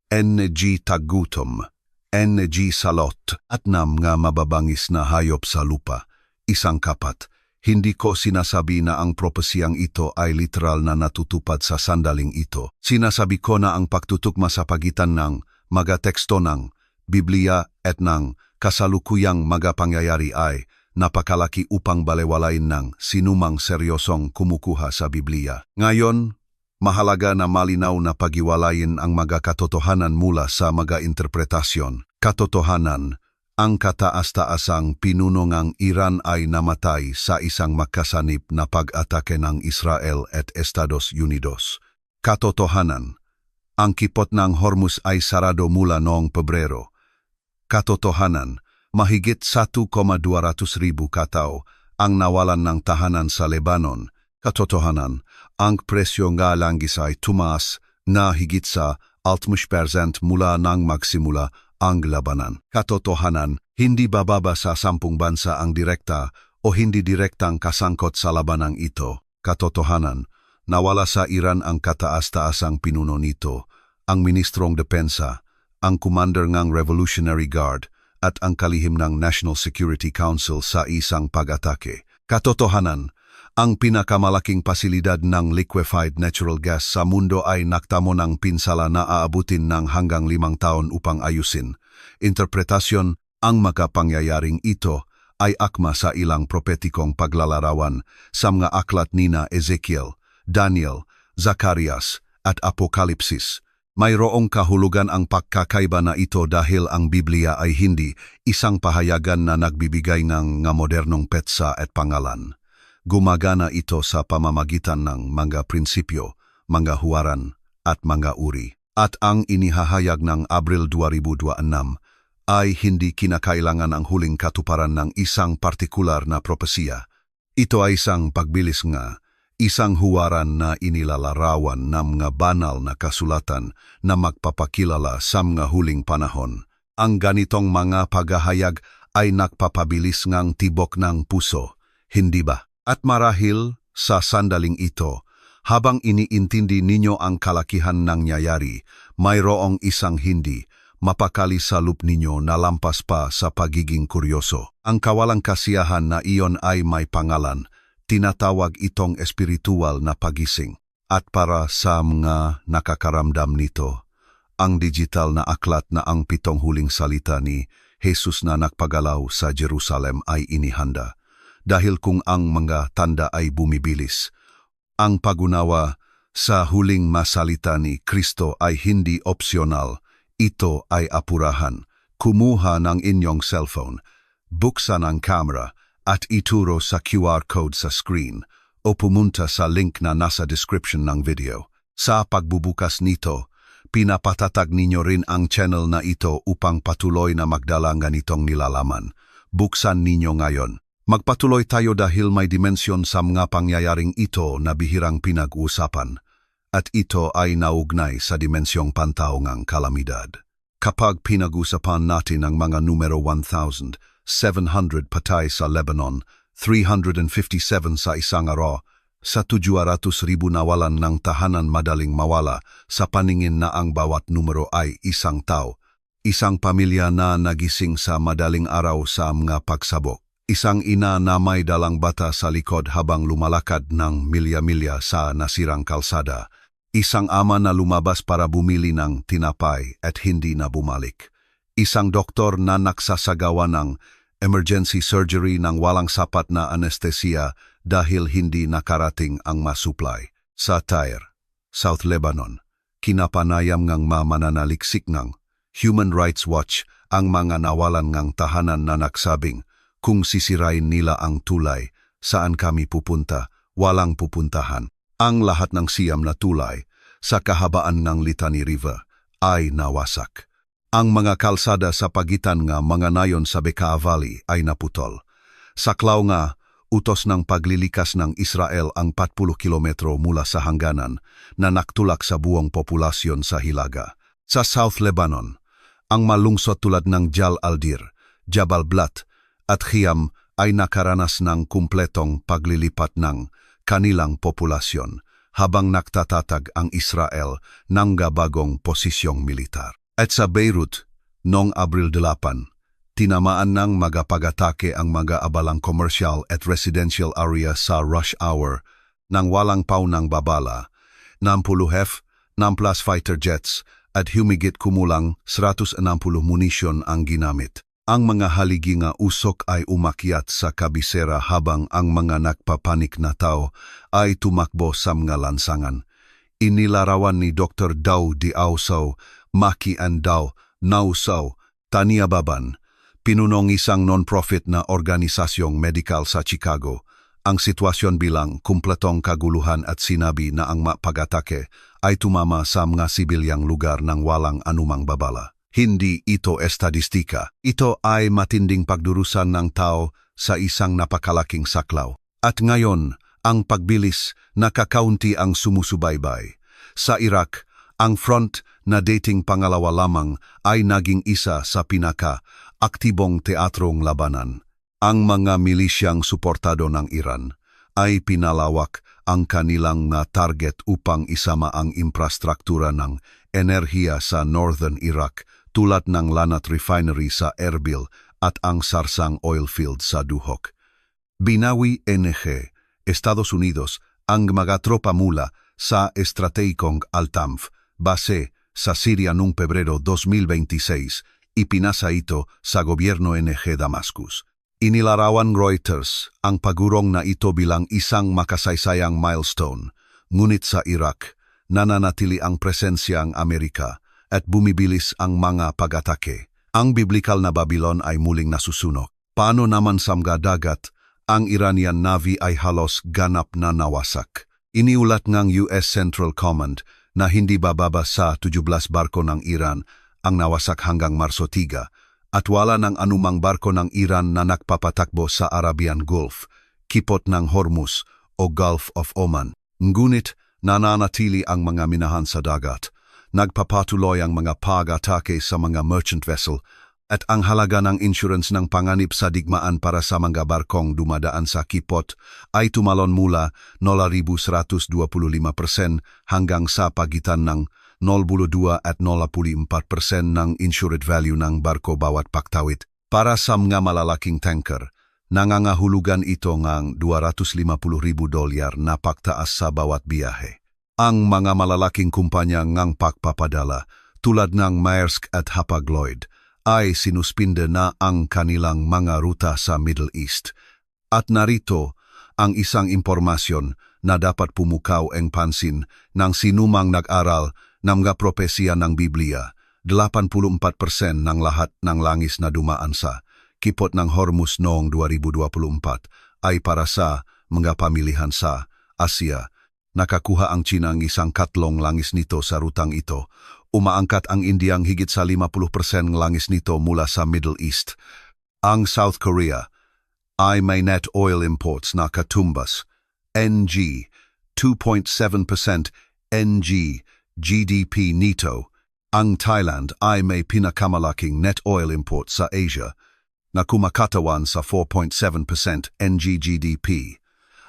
NG tagutom, NG salot, at 6 nga mababangis na hayop sa lupa. Isang kapat. Hindi ko sinasabi na ang propesiyang ito ay literal na natutupad sa sandaling ito. Sinasabi ko na ang pagtutugma sa pagitan ng mga teksto ng Biblia at ng kasalukuyang mga pangyayari ay napakalaki upang balewalain ng sinumang seryosong kumukuha sa Biblia. Ngayon, mahalaga na malinaw na pagiwalayin ang mga katotohanan mula sa mga interpretasyon. Katotohanan, ang kataas-taasang pinuno ng Iran ay namatay sa isang makasanip na pag-atake ng Israel at Estados Unidos. Katotohanan, ang kipot ng Hormuz ay sarado mula noong Pebrero. Katotohanan, mahigit 1,200,000 katao ang nawalan ng tahanan sa Lebanon. Katotohanan, ang presyo nga langgis ay tumaas na higit sa 60% mula nang magsimula ang labanan. Katotohanan, hindi bababa sa 10 bansa ang direkta o hindi direktang kasangkot sa labanang ito. Katotohanan, nawala sa Iran ang kataas-taasang pinuno nito, ang Ministrong Depensa, ang Commander ng Revolutionary Guard, at ang kalihim ng National Security Council sa isang pag-atake. Katotohanan, ang pinakamalaking pasilidad ng liquefied natural gas sa mundo ay naktamo ng pinsala na aabutin ng hanggang 5 taon upang ayusin. Interpretasyon, ang makapangyayaring ito ay akma sa ilang propetikong paglalarawan sa mga aklat nina Ezekiel, Daniel, Zacarias, at Apokalipsis. Mayroong kahulugan ang pagkakaiba na ito dahil ang Biblia ay hindi isang pahayagan na nagbibigay ng modernong petsa at pangalan. Gumagana ito sa pamamagitan ng mga prinsipyo, mga huwaran, at mga uri. at ang inihahayag ng Abril 2026 ay hindi kinakailangan ang huling katuparan ng isang partikular na propesiya. Ito ay isang pagbilis nga, isang huwaran na inilalarawan ng mga banal na kasulatan na magpapakilala sa mga huling panahon. Ang ganitong mga paghahayag ay nagpapabilis ngang tibok ng puso, hindi ba? At marahil sa sandaling ito, habang iniintindi ninyo ang kalakihan ng nangyayari, mayroong isang hindi mapakali sa loob ninyo na lampas pa sa pagiging kuryoso. Ang kawalang kasiyahan na iyon ay may pangalan, tinatawag itong espiritual na pagising. At para sa mga nakakaramdam nito, ang digital na aklat na ang 7 huling salita ni Jesus na nagpagalaw sa Jerusalem ay inihanda. Dahil kung ang mga tanda ay bumibilis, ang pagunawa sa huling masalita ni Kristo ay hindi opsyonal. Ito ay apurahan. Kumuha ng inyong cellphone, buksan ang camera at ituro sa QR code sa screen o pumunta sa link na nasa description ng video. Sa pagbubukas nito, pinapatatag ninyo rin ang channel na ito upang patuloy na magdala ng ganitong nilalaman. Buksan ninyo ngayon. Magpatuloy tayo dahil may dimensyon sa mga pangyayaring ito na bihirang pinag-uusapan. At ito ay naugnay sa dimensyong pantaongang kalamidad. Kapag pinag-usapan natin ang mga numero 1,700 patay sa Lebanon, 357 sa isang araw, sa 700,000 nawalan ng tahanan madaling mawala, sa paningin na ang bawat numero ay isang tao, isang pamilya na nagising sa madaling araw sa mga pagsabok, isang ina na may dalang bata sa likod habang lumalakad ng milya-milya sa nasirang kalsada, isang ama na lumabas para bumili ng tinapay at hindi na bumalik. Isang doktor na nagsasagawa ng emergency surgery ng walang sapat na anestesia dahil hindi nakarating ang masupply. Sa Tyre, South Lebanon, kinapanayam ngang mananaliksik ng Human Rights Watch ang mga nawalan ngang tahanan na nagsabing, kung sisirain nila ang tulay, saan kami pupunta, walang pupuntahan. Ang lahat ng siyam na tulay sa kahabaan ng Litani River ay nawasak. Ang mga kalsada sa pagitan nga mga nayon sa Bekaa Valley ay naputol. Saklaw nga, utos ng paglilikas ng Israel ang 40 kilometro mula sa hangganan na naktulak sa buong populasyon sa Hilaga. Sa South Lebanon, ang malungsod tulad ng Jal Aldir, Jabal Blat at Khiam ay nakaranas ng kumpletong paglilipat ng kanilang populasyon habang nagtatatag ang Israel ng bagong posisyong militar. At sa Beirut, noong Abril 8, tinamaan ng mga pag-atake ang mga abalang commercial at residential area sa rush hour ng walang paunang babala, 60 plus fighter jets at humigit kumulang 160 munisyon ang ginamit. Ang mga haligi nga usok ay umakyat sa kabisera habang ang mga nagpapanik na tao ay tumakbo sa mga lansangan. Inilarawan ni Dr. Daw Di Ausaw, Maki and Daw, Nausaw, Taniababan, pinunong isang non-profit na organisasyong medikal sa Chicago, ang sitwasyon bilang kumpletong kaguluhan at sinabi na ang pag-atake ay tumama sa mga sibilyang lugar ng walang anumang babala. Hindi ito estadistika. Ito ay matinding pagdurusan ng tao sa isang napakalaking saklaw. At ngayon, ang pagbilis na kakaunti ang sumusubaybay. Sa Iraq, ang front na dating pangalawa lamang ay naging isa sa pinaka-aktibong teatrong labanan. Ang mga milisyang suportado ng Iran ay pinalawak ang kanilang na target upang isama ang infrastruktura ng enerhiya sa Northern Iraq tulad ng Lanat Refinery sa Erbil at ang Sarsang oil field sa Duhok. Binawi NG, Estados Unidos, ang mga tropa mula sa estratehikong Al-Tanf, base sa Syria noong Pebrero 2026, ipinasa ito sa gobyerno NG Damascus. Inilarawan Reuters ang pagurong na ito bilang isang makasaysayang milestone, ngunit sa Iraq, nananatili ang presensya ng Amerika at bumibilis ang mga pag-atake. Ang biblikal na Babylon ay muling nasusunog. Paano naman sa mga dagat, ang Iranian Navy ay halos ganap na nawasak. Iniulat ng US Central Command na hindi bababa sa 17 barko ng Iran ang nawasak hanggang Marso 3 at wala ng anumang barko ng Iran na nagpapatakbo sa Arabian Gulf, kipot ng Hormuz o Gulf of Oman. Ngunit nananatili ang mga minahan sa dagat. Nagpapatuloy ang mga pag-atake sa mga merchant vessel at ang halaga ng insurance ng panganib sa digmaan para sa mga barkong dumadaan sa kipot ay tumalon mula 0.125% hanggang sa pagitan ng 0.2 at 0.4% ng insured value ng barko bawat paktawid. Para sa mga malalaking tanker, nangangahulugan ito ng $250,000 na pagtaas sa bawat biyahe. Ang mga malalaking kumpanya ngang pagpapadala tulad ng Maersk at Hapag-Lloyd ay sinuspinde na ang kanilang mga ruta sa Middle East. At narito ang isang impormasyon na dapat pumukaw ang pansin ng sinumang nag-aral ng mga propesya ng Biblia. 84% ng lahat ng langis na dumaan sa kipot ng Hormuz noong 2024 ay para sa mga pamilihan sa Asia. Nakakuha ang China ng 1/4 langis nito sa rutang ito. Umaangkat ang India ang higit sa 50% ng langis nito mula sa Middle East. Ang South Korea ay may net oil imports na katumbas NG 2.7% NG GDP nito. Ang Thailand ay may pinakamalaking net oil imports sa Asia na kumakatawan sa 4.7% NG GDP.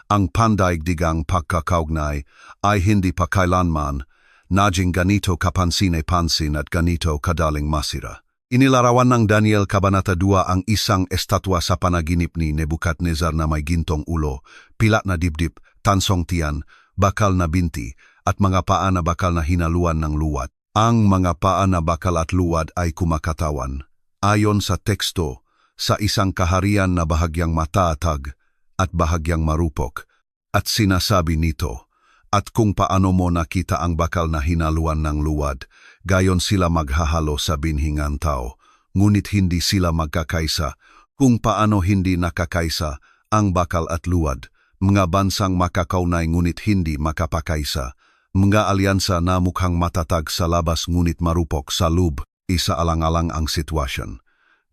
Ang pandaigdigang pagkakaugnay ay hindi pa kailanman naging ganito kapansin-pansin at ganito kadaling masira. Inilarawan ng Daniel Kabanata 2 ang isang estatwa sa panaginip ni Nebuchadnezzar na may gintong ulo, pilat na dibdib, tansong tiyan, bakal na binti, at mga paa na bakal na hinaluan ng luwad. Ang mga paa na bakal at luwad ay kumakatawan, ayon sa teksto, sa isang kaharian na bahagyang matatag at bahagyang marupok. At sinasabi nito, at kung paano mo nakita ang bakal na hinaluan ng luwad, gayon sila maghahalo sa binhingan tao, ngunit hindi sila magkakaisa. Kung paano hindi nakakaisa ang bakal at luwad, mga bansang makakaunay ngunit hindi makapakaisa, mga alyansa na mukhang matatag sa labas ngunit marupok sa loob, isaalang-alang ang sitwasyon.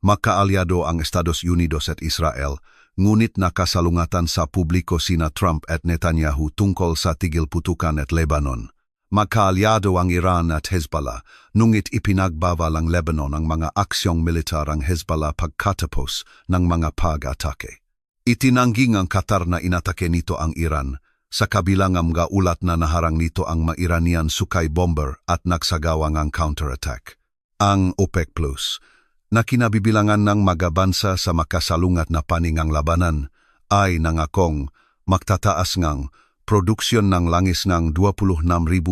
Magkaalyado ang Estados Unidos at Israel, ngunit nakasalungatan sa publiko sina Trump at Netanyahu tungkol sa tigil putukan at Lebanon. Magkaalyado ang Iran at Hezbollah, ngunit ipinagbawal ang Lebanon ang mga aksyong militar ang Hezbollah pagkatapos ng mga pag-atake. Itinangging ang Qatar na inatake nito ang Iran, sa kabilang ang mga ulat na naharang nito ang mga Iranian Sukhoi bomber at nagsagawa ng counterattack. Ang OPEC Plus, na kinabibilangan ng mga bansa sa makasalungat na paningang labanan, ay nangakong magtataas ngang produksyon ng langis ng 26,000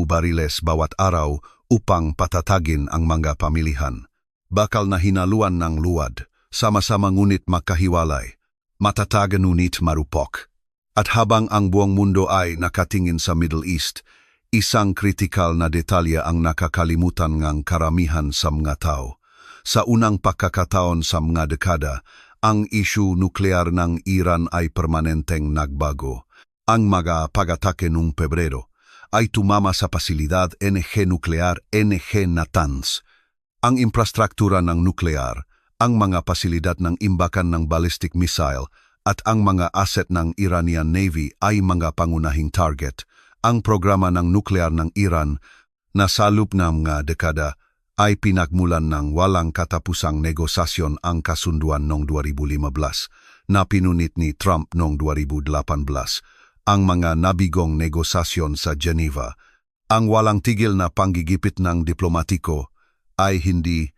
bariles bawat araw upang patatagin ang mga pamilihan. Bakal na hinaluan ng luwad, sama-sama ngunit makahiwalay, matatagan ngunit marupok. At habang ang buong mundo ay nakatingin sa Middle East, isang kritikal na detalye ang nakakalimutan ng karamihan sa mga tao. Sa unang pagkakataon sa mga dekada, ang isyu nuklear ng Iran ay permanenteng nagbago. Ang mga pag-atake noong Pebrero ay tumama sa pasilidad NG nuklear NG Natanz. Ang infrastruktura ng nuklear, ang mga pasilidad ng imbakan ng ballistic missile at ang mga asset ng Iranian Navy ay mga pangunahing target. Ang programa ng nuklear ng Iran na sa loob ng mga dekada ay pinagmulan ng walang katapusang negosasyon ang kasunduan noong 2015 na pinunit ni Trump noong 2018. Ang mga nabigong negosasyon sa Geneva, ang walang tigil na panggigipit ng diplomatiko ay hindi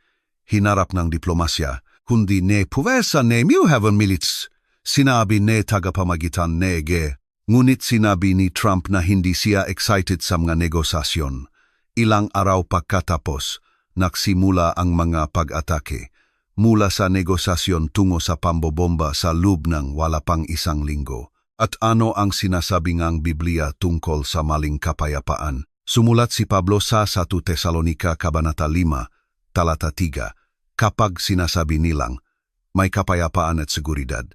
hinarap ng diplomasya, kundi ne puwersa ne New Milits. Sinabi ne tagapamagitan ne G. Ngunit sinabi ni Trump na hindi siya excited sa mga negosasyon. Ilang araw pagkatapos, nagsimula ang mga pag-atake mula sa negosasyon tungo sa pambobomba sa loob ng wala pang isang linggo. At ano ang sinasabi ngang Biblia tungkol sa maling kapayapaan? Sumulat si Pablo sa 1 Tesalonika Kabanata 5, talata 3, kapag sinasabi nilang may kapayapaan at seguridad,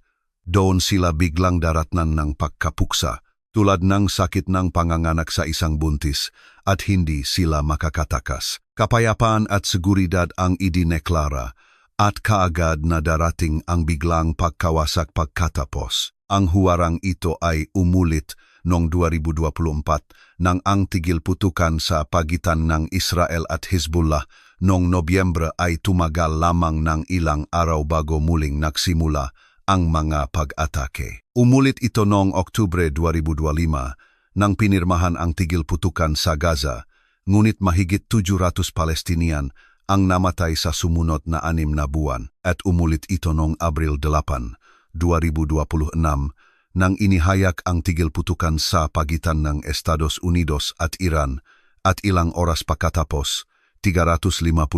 doon sila biglang daratnan ng pagkapuksa tulad ng sakit ng panganganak sa isang buntis at hindi sila makakatakas. Kapayapaan at seguridad ang idineklara at kaagad na darating ang biglang pagkawasak pagkatapos. Ang huwarang ito ay umulit noong 2024 nang ang tigil putukan sa pagitan ng Israel at Hezbollah noong Nobyembre ay tumagal lamang ng ilang araw bago muling nagsimula ang mga pag-atake. Umulit ito noong Oktubre 2025 nang pinirmahan ang tigil putukan sa Gaza, ngunit mahigit 700 Palestinian ang namatay sa sumunod na 6 na buwan at umulit ito noong Abril 8, 2026 nang inihayak ang tigil putukan sa pagitan ng Estados Unidos at Iran at ilang oras pagkatapos, 357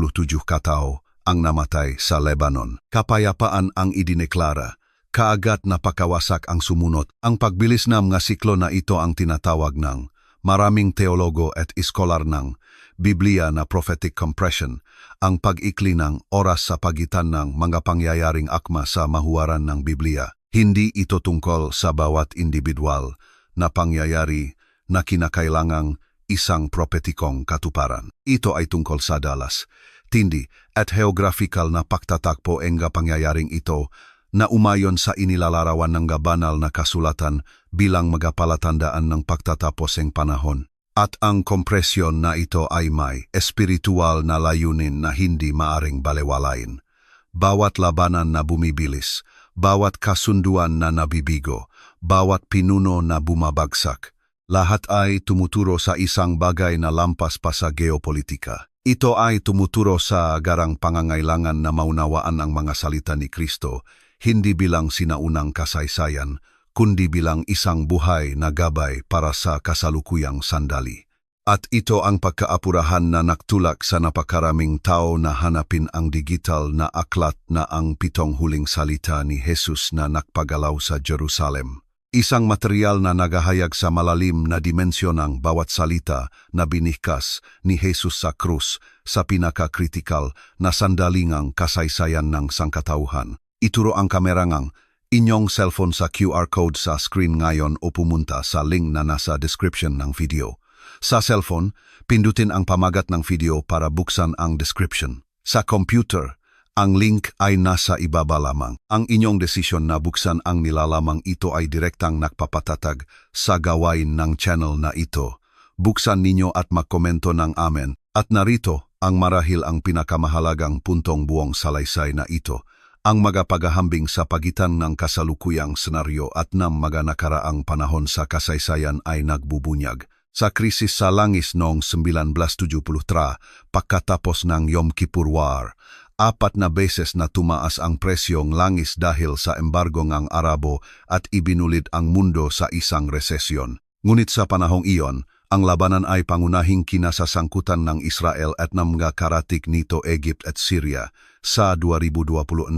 katao ang namatay sa Lebanon. Kapayapaan ang idineklara, kaagad napakawasak ang sumunod. Ang pagbilis ng mga siklo na ito ang tinatawag ng maraming teologo at iskolar ng Biblia na prophetic compression, ang pag-ikli ng oras sa pagitan ng mga pangyayaring akma sa mahuwaran ng Biblia. Hindi ito tungkol sa bawat individual na pangyayari na kinakailangang isang propetikong katuparan. Ito ay tungkol sa dalas, tindi at geographical na pagtatakpo enga pangyayaring ito na umayon sa inilalarawan ng banal na kasulatan bilang magapalatandaan ng pagtatapos ng panahon. At ang kompresyon na ito ay may espiritual na layunin na hindi maaring balewalain. Bawat labanan na bumibilis, bawat kasunduan na nabibigo, bawat pinuno na bumabagsak, lahat ay tumuturo sa isang bagay na lampas pa sa geopolitika. Ito ay tumuturo sa agarang pangangailangan na maunawaan ang mga salita ni Kristo, hindi bilang sinaunang kasaysayan, kundi bilang isang buhay na gabay para sa kasalukuyang sandali. At ito ang pagkaapurahan na naktulak sa napakaraming tao na hanapin ang digital na aklat na ang 7 huling salita ni Jesus na nakpagalaw sa Jerusalem. Isang material na nagahayag sa malalim na dimensyon ng bawat salita na binihkas ni Jesus sa krus sa pinakakritikal na sandalingang kasaysayan ng sangkatauhan. Ituro ang kamerangang inyong cellphone sa QR code sa screen ngayon o pumunta sa link na nasa description ng video. Sa cellphone, pindutin ang pamagat ng video para buksan ang description. Sa computer, ang link ay nasa ibaba lamang. Ang inyong desisyon na buksan ang nilalamang ito ay direktang nakpapatatag sa gawain ng channel na ito. Buksan ninyo at magkomento ng amen. At narito ang marahil ang pinakamahalagang puntong buong salaysay na ito, ang magapagahambing sa pagitan ng kasalukuyang senaryo at ng mga nakaraang panahon sa kasaysayan ay nagbubunyag. Sa krisis sa langis noong 1973, pagkatapos ng Yom Kippur War, 4 na beses na tumaas ang presyong langis dahil sa embargo ng Arabo at ibinulid ang mundo sa isang resesyon. Ngunit sa panahong iyon, ang labanan ay pangunahing kinasasangkutan ng Israel at ng mga karatig nito Egypt at Syria. Sa 2026,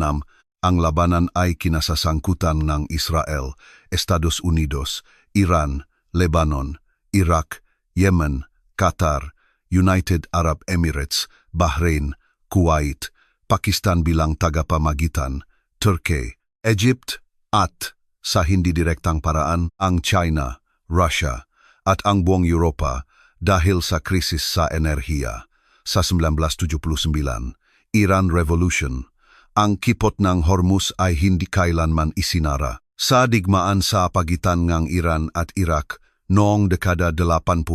ang labanan ay kinasasangkutan ng Israel, Estados Unidos, Iran, Lebanon, Iraq, Yemen, Qatar, United Arab Emirates, Bahrain, Kuwait, Pakistan bilang tagapamagitan, Turkey, Egypt at, sa hindi direktang paraan, ang China, Russia at ang buong Europa dahil sa krisis sa enerhiya. Sa 1979, Iran Revolution, ang kipot ng Hormuz ay hindi kailanman isinara. Sa digmaan sa pagitan ng Iran at Iraq, noong dekada 80,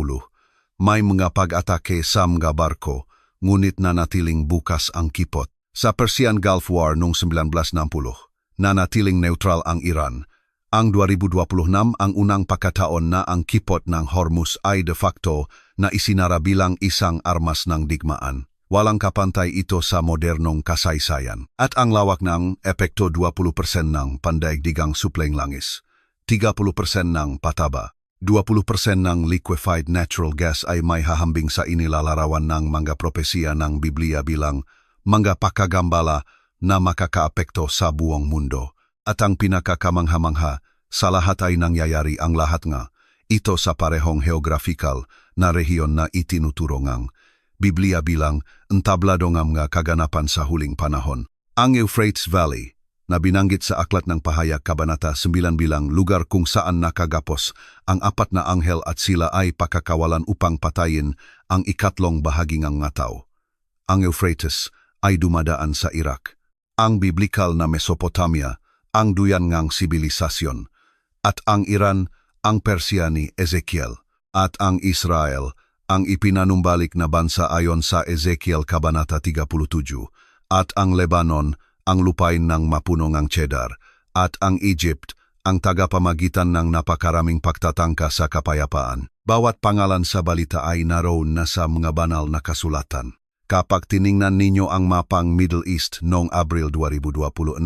may mga pag-atake sa mga barko, ngunit nanatiling bukas ang kipot. Sa Persian Gulf War noong 1960, nanatiling neutral ang Iran. Ang 2026 ang unang pagkataon na ang kipot ng Hormuz ay de facto na isinara bilang isang armas ng digmaan. Walang kapantay ito sa modernong kasaysayan. At ang lawak ng epekto 20% ng pandaigdigang supleng langis, 30% ng pataba, 20% ng liquefied natural gas ay may hahambing sa inilalarawan ng mga propesiya ng Biblia bilang mga pakagambala na makakaapekto sa buong mundo. At ang pinakakamangha-mangha, sa lahat ay nangyayari ang lahat nga, ito sa parehong geographical na rehiyon na itinuturo ngang Biblia bilang entablado ng mga kaganapan sa huling panahon. Ang Euphrates Valley, na binanggit sa Aklat ng Pahayag Kabanata 9 bilang lugar kung saan nakagapos ang 4 na anghel at sila ay pakakawalan upang patayin ang ikatlong bahaging ng mga tao. Ang Euphrates ay dumadaan sa Iraq. Ang biblikal na Mesopotamia, ang duyan ngang sibilisasyon. At ang Iran, ang Persia ni Ezekiel. At ang Israel, ang ipinanumbalik na bansa ayon sa Ezekiel Kabanata 37. At ang Lebanon, ang lupain ng mapunong ang Cheddar, at ang Egypt, ang tagapamagitan ng napakaraming pagtatangka sa kapayapaan. Bawat pangalan sa balita ay naroon na sa mga banal na kasulatan. Kapag tiningnan ninyo ang mapang Middle East noong Abril 2026,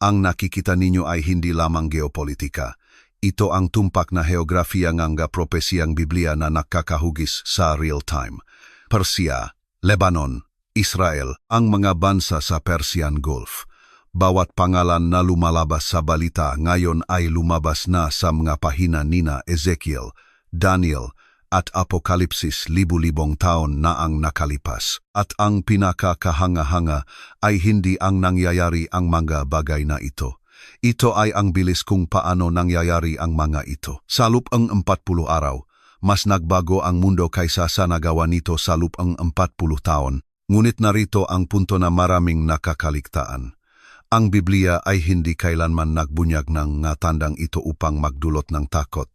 ang nakikita ninyo ay hindi lamang geopolitika. Ito ang tumpak na heografiya ng propesiyang Biblia na nakakahugis sa real time. Persia, Lebanon, Israel, ang mga bansa sa Persian Gulf. Bawat pangalan na lumalabas sa balita ngayon ay lumabas na sa mga pahina nina Ezekiel, Daniel, at Apokalipsis libu-libong taon na ang nakalipas. At ang pinakakahanga-hanga ay hindi ang nangyayari ang mga bagay na ito. Ito ay ang bilis kung paano nangyayari ang mga ito. Sa lupang 40 araw, mas nagbago ang mundo kaysa sa nagawa nito sa lupang 40 taon. Ngunit narito ang punto na maraming nakakaligtaan. Ang Biblia ay hindi kailanman nagbunyag ng tandang ito upang magdulot ng takot.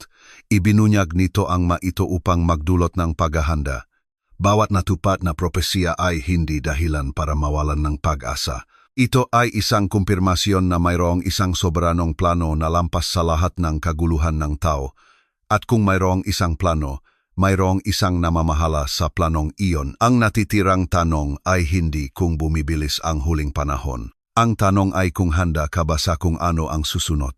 Ibinunyag nito ang ito upang magdulot ng paghahanda. Bawat natupad na propesya ay hindi dahilan para mawalan ng pag-asa. Ito ay isang kumpirmasyon na mayroong isang soberanong plano na lampas sa lahat ng kaguluhan ng tao. At kung mayroong isang plano, mayroong isang namamahala sa planong iyon. Ang natitirang tanong ay hindi kung bumibilis ang huling panahon. Ang tanong ay kung handa ka ba sa kung ano ang susunod.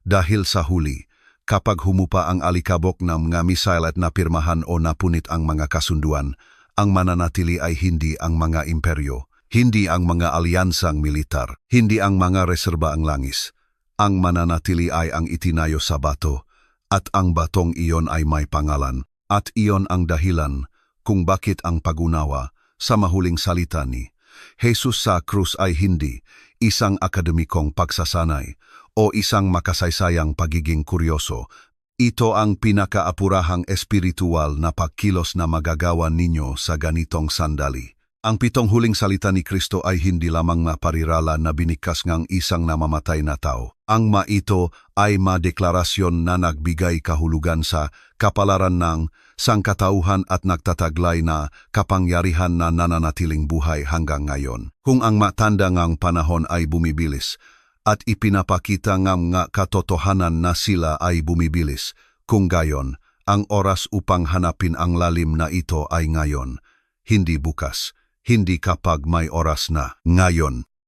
Dahil sa huli, kapag humupa ang alikabok ng mga misail at napirmahan o napunit ang mga kasunduan, ang mananatili ay hindi ang mga imperyo, hindi ang mga alyansang militar, hindi ang mga reserba ang langis. Ang mananatili ay ang itinayo sa bato, at ang batong iyon ay may pangalan. At iyon ang dahilan kung bakit ang pag-unawa sa mahuling salita ni Jesus sa krus ay hindi isang akademikong pagsasanay o isang makasaysayang pagiging kuryoso. Ito ang pinakaapurahang espiritual na pagkilos na magagawa ninyo sa ganitong sandali. Ang 7 huling salita ni Kristo ay hindi lamang maparirala na binikas ngang isang namamatay na tao. Ang ito ay madeklarasyon na nagbigay kahulugan sa kapalaran ng sangkatauhan at nagtataglay na kapangyarihan na nananatiling buhay hanggang ngayon. Kung ang matanda ngang panahon ay bumibilis at ipinapakita ngang katotohanan na sila ay bumibilis, kung gayon, ang oras upang hanapin ang lalim na ito ay ngayon, hindi bukas. Hindi kapag may oras na, ngayon.